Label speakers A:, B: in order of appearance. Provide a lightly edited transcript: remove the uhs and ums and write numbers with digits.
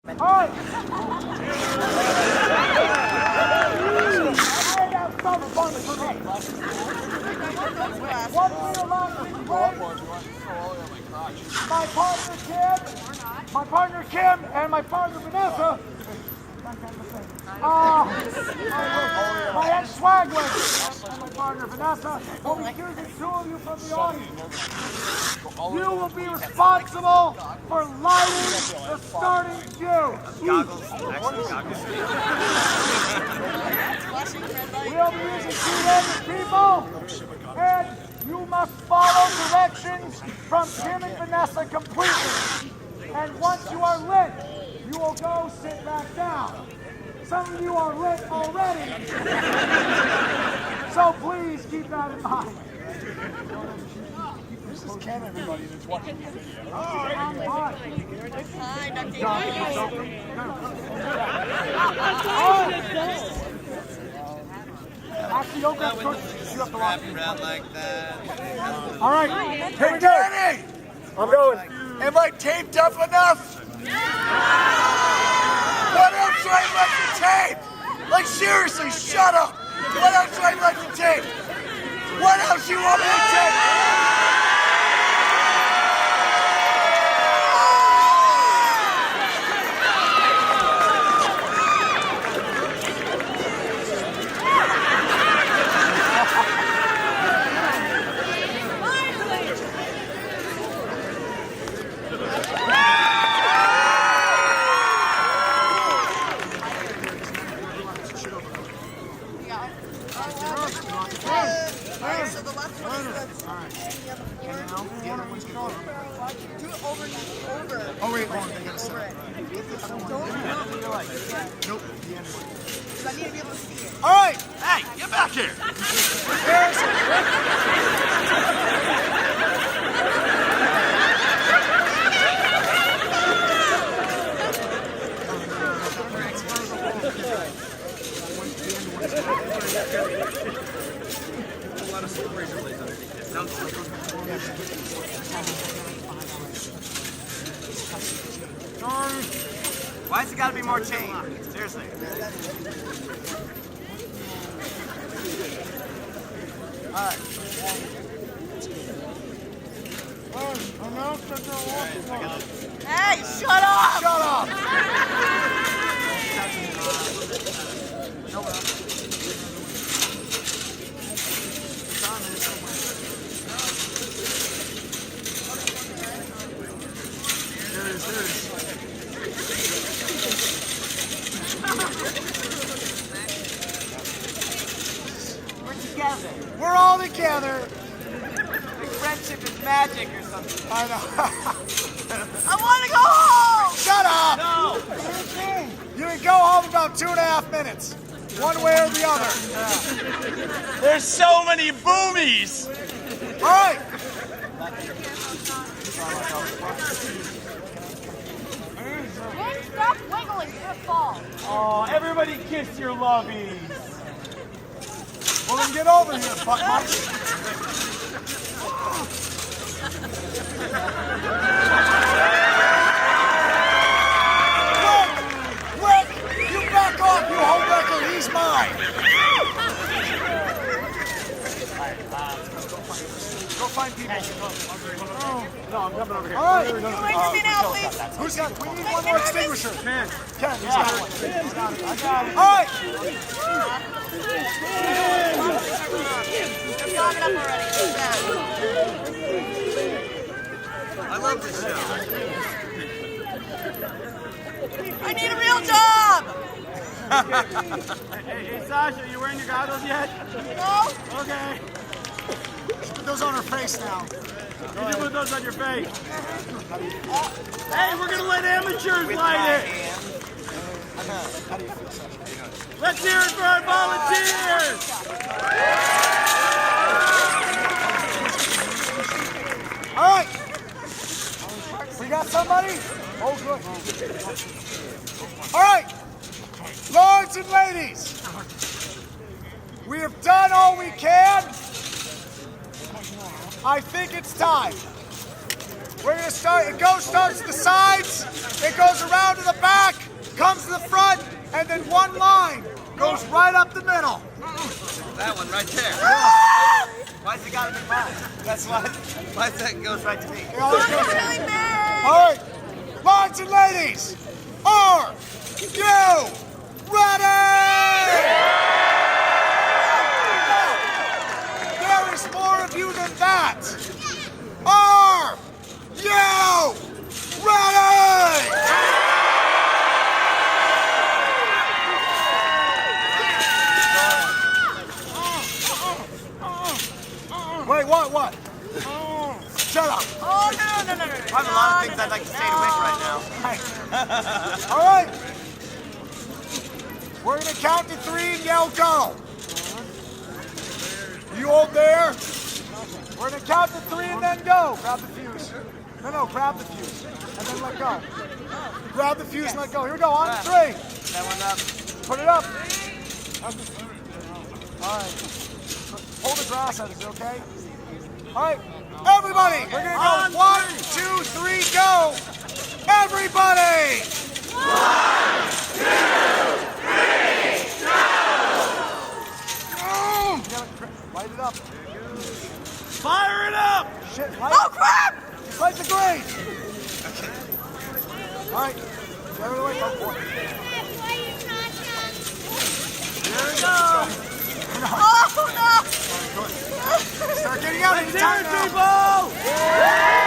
A: Alright! My partner Kim and my partner Vanessa. My ex-swagler and my partner Vanessa will be choosing two of you from the audience. You will be responsible for lighting the starting queue.
B: Goggles. Actually, goggles.
A: We'll be using two random people, and you must follow directions from Kim and Vanessa completely. And once you are lit, you will go sit back down. Some of you are lit already, so please keep that in mind. This is Ken, everybody that's watching the video. Hi, Dr. Actually, don't grab cookies. You have to watch
C: around like that.
A: All right, here we go. I'm going.
D: Am I taped up enough? What else do I left to tape? Like seriously, shut up. What else do I left to tape? What else you want me to tape?
A: Oh wait, hold on, I gotta set it. Nope, the end one.
E: I need to be able to see it.
D: All right, hey, get back here.
B: A lot of stories related underneath it. Sounds like
C: Why's it gotta be more chain? Seriously.
A: Alright.
E: Hey, shut up!
A: Shut up! There it is.
C: We're together.
A: We're all together.
C: Like friendship is magic or something.
A: I know.
E: I want to go home!
A: Shut up!
C: No!
A: You can go home in about 2.5 minutes. One way or the other.
D: There's so many boomies.
A: All right.
E: Stop wiggling, you're gonna fall.
D: Oh, everybody kiss your lovies.
A: Well, then get over here, butt munch. Wyck, you back off, you homewrecker. He's mine. Go find people. No, I'm coming over here. All right.
E: You wait for me now, please.
A: Who's got? We need one more extinguisher.
D: Man.
A: Ken, he's got one. He's got it. I got it. All right.
E: I'm logging up already.
C: I love this show.
E: I need a real job!
D: Hey, Sasha, you wearing your goggles yet?
E: No?
D: Okay.
A: Put those on her face now.
D: You can put those on your face. Hey, we're gonna let amateurs light it.
A: How do you feel, Sasha?
D: Let's hear it for our volunteers.
A: All right. We got somebody? Oh, good. All right. Lords and ladies, we have done all we can. I think it's time. We're going gonna start, starts the sides, it goes around to the back, comes to the front, and then one line goes right up the middle.
B: That one right there. Why's it gotta be mine? That's why. Why that goes right to me?
E: I'm really mad.
A: All right, ladies and ladies, are you ready? There is more of you than that. Are you ready? Wait, what? Shut up.
E: Oh, no.
B: I have a lot of things I'd like to say to Wyck right now.
A: All right. We're going to count to 3 and yell go. You hold there. We're going to count to 3 and then go. Grab the fuse. No, grab the fuse. And then let go. Grab the fuse and let go. Here we go. On 3.
B: That one up.
A: Put it up. All right. Hold the grass out. Is it okay? All right. Everybody, we're going to go 1, 2, 3, go. Everybody. 1, 2, 3, go. Light it up.
B: Fire it up!
A: Shit, light
E: Oh, crap!
A: Just light the grade. All right. Get out of the way. Go for it.
B: Here we go!
E: Oh, no!
A: Start getting out.
B: Let's hear it, people!